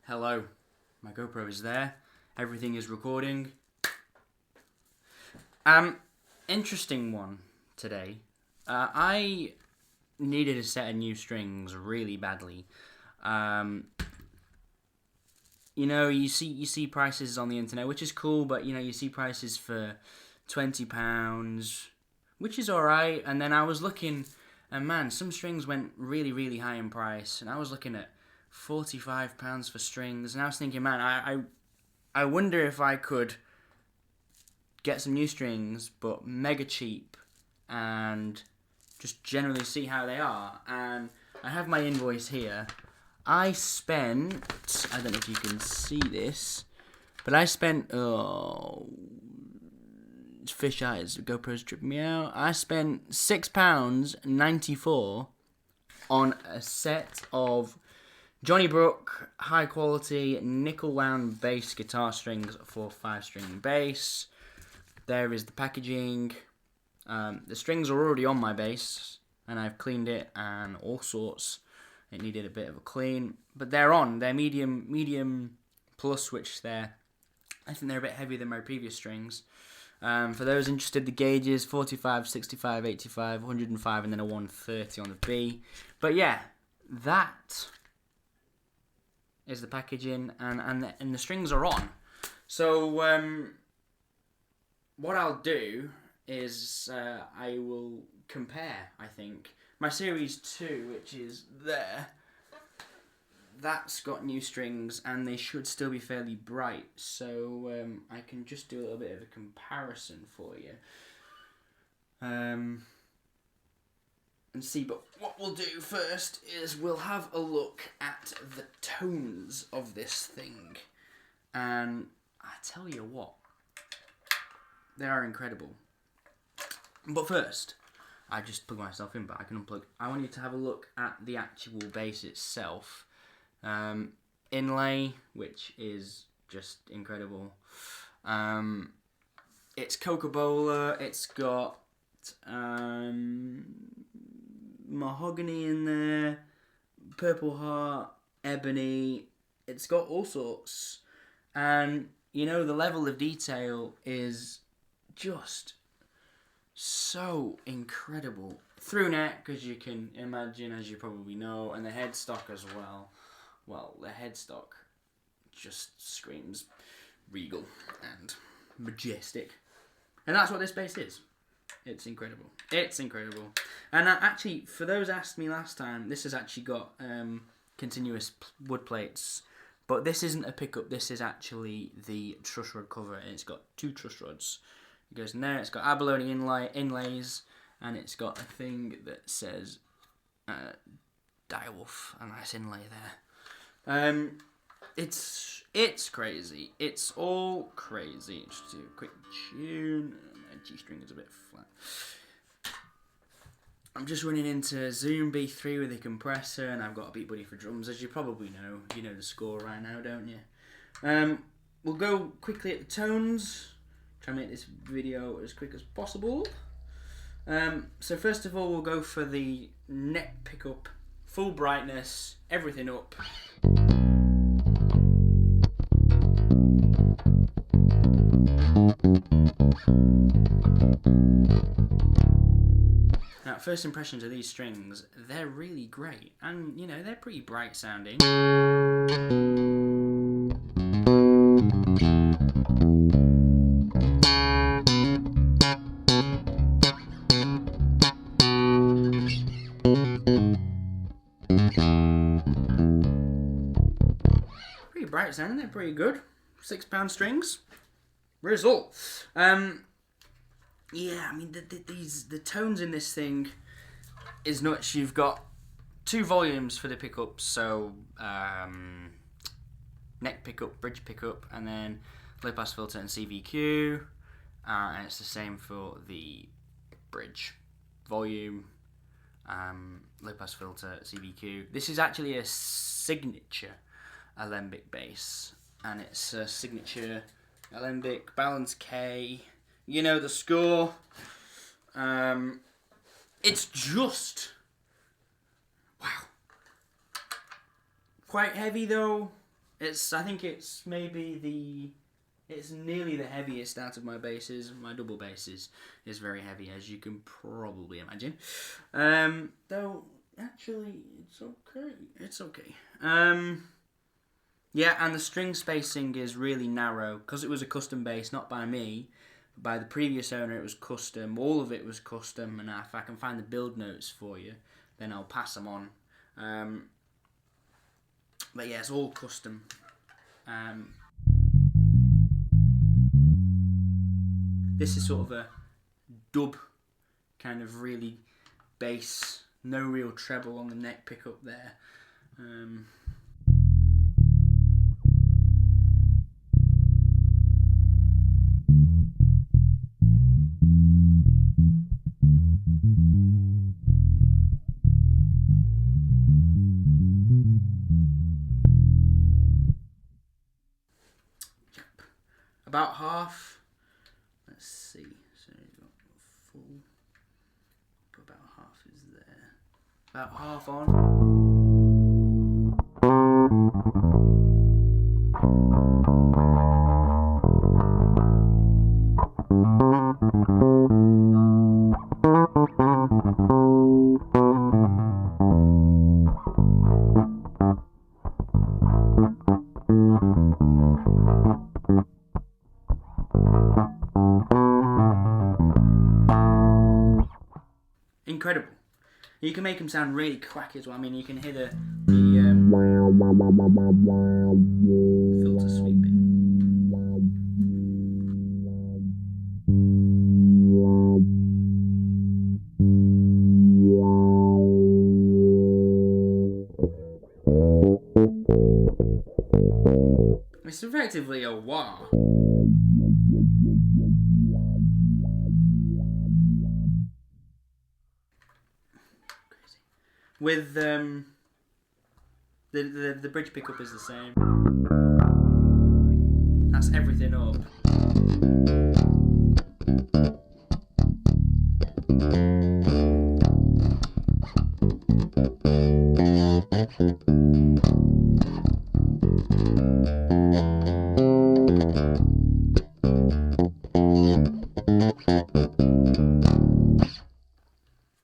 Hello, my GoPro is there. Everything is recording. Interesting one today. I needed a set of new strings really badly. You see prices on the internet, which is cool, but you see prices for £20, which is alright. And then I was looking, and man, some strings went really, really high in price, and I was looking at £45 for strings, and I was thinking, man, I wonder if I could get some new strings, but mega cheap, and just generally see how they are. And I have my invoice here. I don't know if you can see this, but I spent, fish eyes, GoPro's tripping me out. I spent £6.94 on a set of Johnny Brook high quality nickel wound bass guitar strings for 5-string bass. There is the packaging. The strings are already on my bass, and I've cleaned it and all sorts. It needed a bit of a clean, but they're on. They're medium plus, which I think they're a bit heavier than my previous strings. For those interested, the gauges 45, 65, 85, 105, and then a 130 on the B. But yeah, that is the packaging, and the strings are on. So what I'll do is I will compare, I think. My Series 2, which is there, that's got new strings, and they should still be fairly bright, so I can just do a little bit of a comparison for you. And see, but what we'll do first is we'll have a look at the tones of this thing. And I tell you what, they are incredible. But first, I just plug myself in, but I can unplug. I want you to have a look at the actual bass itself. Inlay, which is just incredible. It's Coca-Cola, it's got Mahogany in there, Purple Heart, Ebony. It's got all sorts, and the level of detail is just so incredible. Through neck, as you can imagine, as you probably know, and the headstock as well. Well, the headstock just screams Regal and majestic, and that's what this bass is. It's incredible. It's incredible. And actually, for those asked me last time, this has actually got continuous wood plates. But this isn't a pickup. This is actually the truss rod cover. And it's got 2 truss rods. It goes in there. It's got abalone inlays. And it's got a thing that says Direwolf. A nice inlay there. It's crazy. It's all crazy. Just do a quick tune. My G string is a bit flat. I'm just running into Zoom B3 with a compressor, and I've got a BeatBuddy for drums, as you probably know. You know the score right now, don't you? We'll go quickly at the tones. Try and make this video as quick as possible. So first of all, we'll go for the neck pickup, full brightness, everything up. Now, first impressions of these strings, they're really great, and they're pretty bright sounding. Pretty bright sounding, they're pretty good. £6 strings. Result. Yeah, I mean, the tones in this thing is nuts. You've got 2 volumes for the pickups, so neck pickup, bridge pickup, and then low pass filter and CVQ, and it's the same for the bridge volume, low pass filter, CVQ. This is actually a signature Alembic bass, and it's a signature Alembic balance K. You know the score. It's just wow. Quite heavy though. I think it's maybe it's nearly the heaviest out of my basses. My double bass is very heavy, as you can probably imagine. Though, actually, it's okay. It's okay. Yeah, and the string spacing is really narrow. Because it was a custom bass, not by me. By the previous owner, it was custom. All of it was custom. And if I can find the build notes for you, then I'll pass them on. But yeah, it's all custom. This is sort of a dub kind of really bass, no real treble on the neck pickup there. About half. Let's see. So you've got full. But about half is there. About half on. Incredible. You can make them sound really quacky as well. I mean, you can hear the filter sweeping. It's effectively a wah. With the bridge pickup is the same. That's everything up.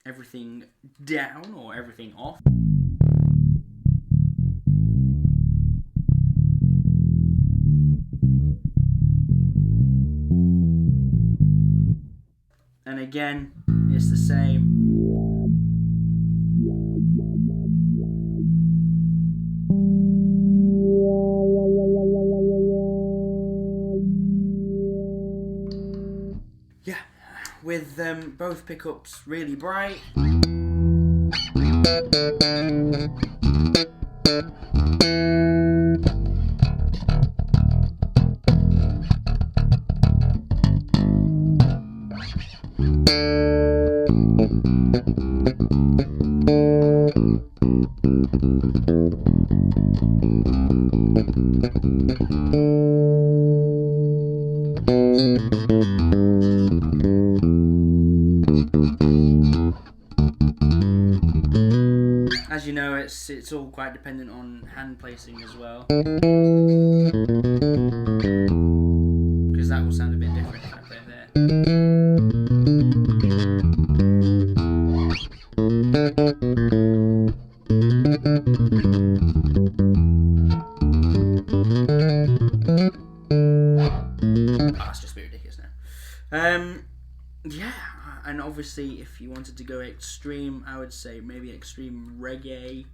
Everything down or everything off. And again, it's the same. Yeah, with both pickups really bright. As you know, it's all quite dependent on hand placing as well, because that will sound a bit different if I play there. Oh, that's just a bit ridiculous now. Yeah, and obviously if you wanted to go extreme, I would say maybe extreme reggae.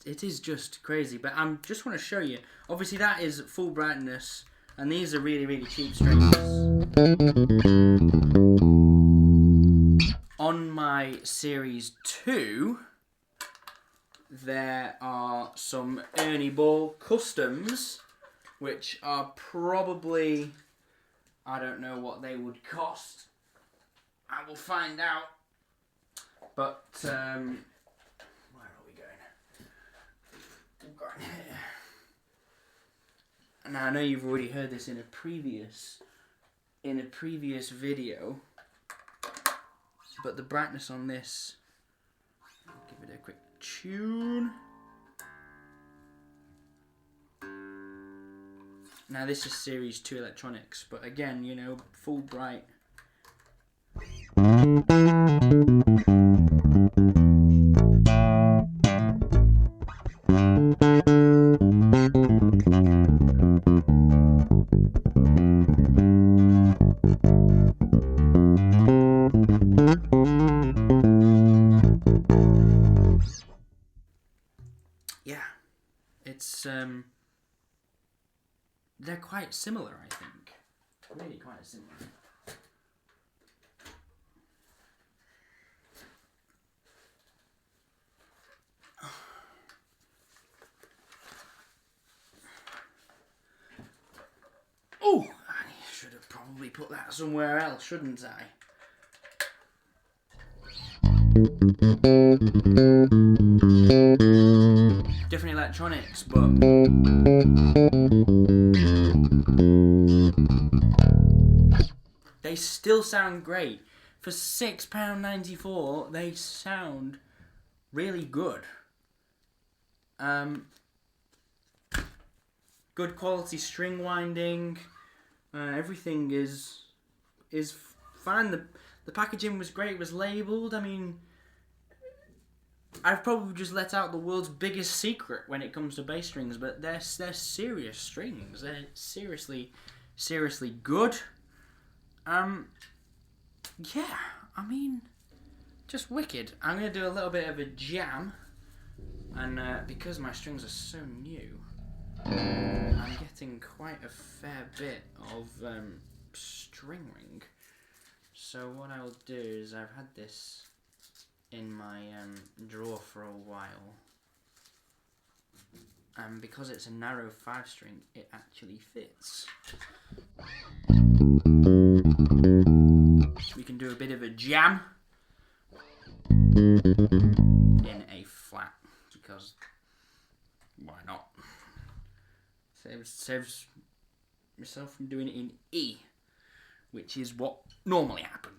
It is just crazy, but I just want to show you. Obviously that is full brightness, and these are really, really cheap strings. On my Series 2, there are some Ernie Ball customs, which are probably, I don't know what they would cost. I will find out. But where are we going? We're going here. Now I know you've already heard this in a previous video, but the brightness on this, give it a quick tune. Now this is Series 2 electronics, but again, you know, full bright. Yeah, it's they're quite similar, I think. Really quite similar. Oh, I should have probably put that somewhere else, shouldn't I? Different electronics, but they still sound great. For £6.94, they sound really good. Good quality string winding. Everything is fine. The packaging was great. It was labelled. I mean, I've probably just let out the world's biggest secret when it comes to bass strings, but they're serious strings. They're seriously good. Yeah, I mean, just wicked. I'm gonna do a little bit of a jam, and because my strings are so new, I'm getting quite a fair bit of string ring. So what I'll do is, I've had this in my drawer for a while, and because it's a narrow 5-string, it actually fits. We can do a bit of a jam in a flat, because why not? Saves myself from doing it in E, which is what normally happens.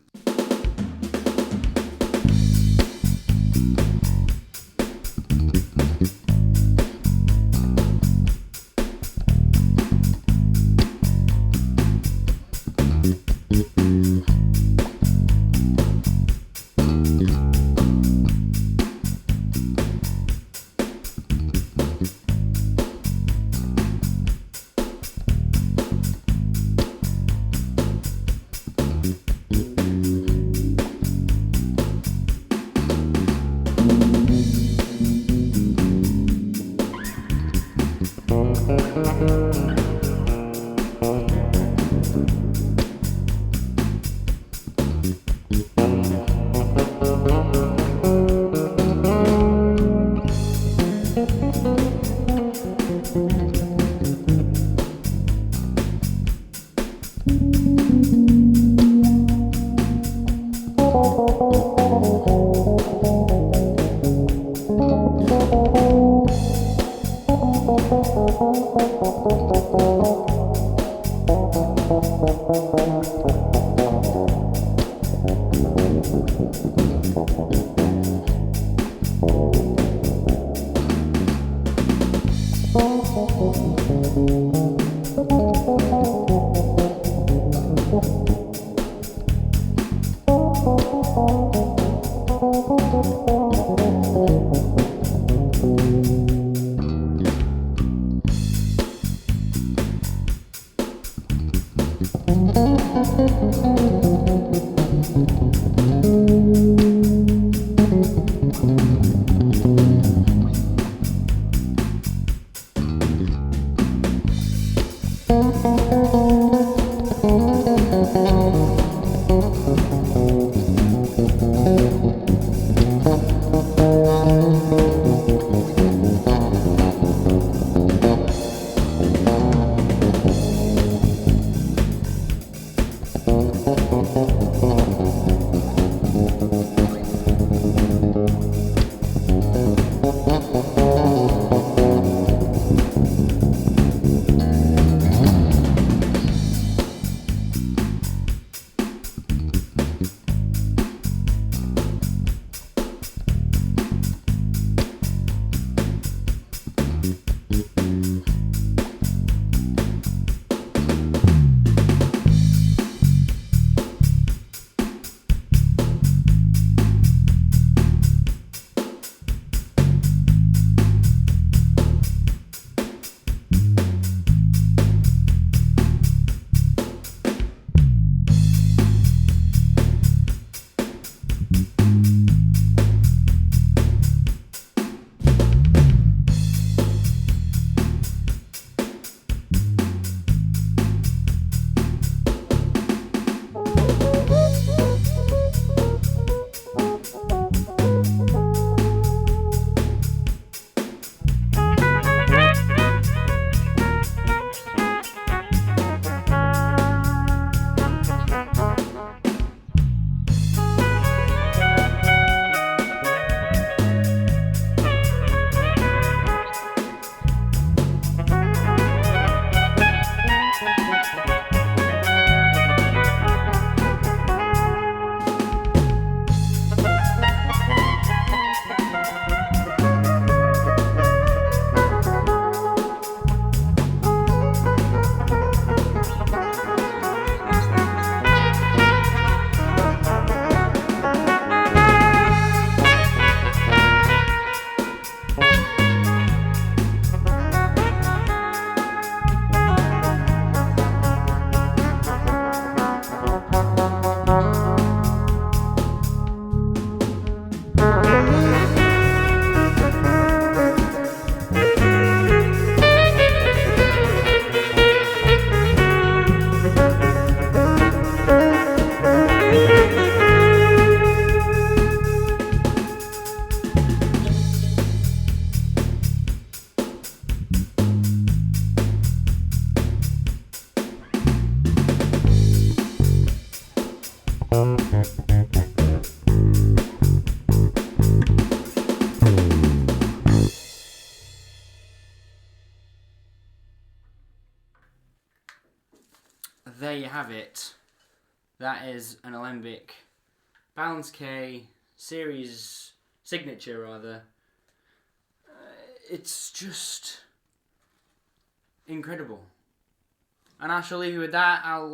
have it. That is an Alembic Balance K series signature, rather. It's just incredible. And I shall leave you with that. I'll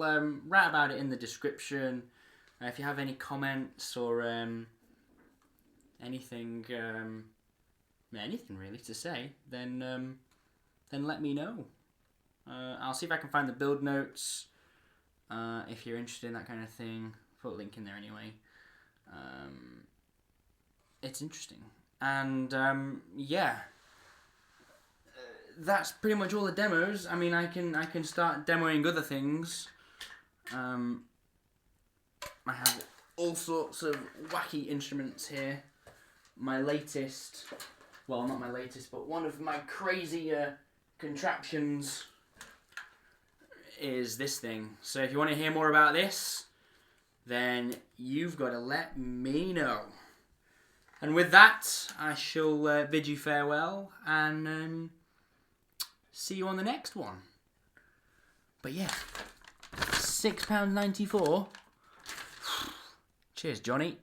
write about it in the description. If you have any comments or anything really to say, then let me know. I'll see if I can find the build notes. If you're interested in that kind of thing, put a link in there anyway. It's interesting, and yeah, that's pretty much all the demos. I mean, I can start demoing other things. I have all sorts of wacky instruments here. My latest, well, not my latest, but one of my crazier contraptions is this thing. So if you want to hear more about this, then you've got to let me know. And with that, I shall bid you farewell and see you on the next one. But yeah, £6.94. Cheers, Johnny.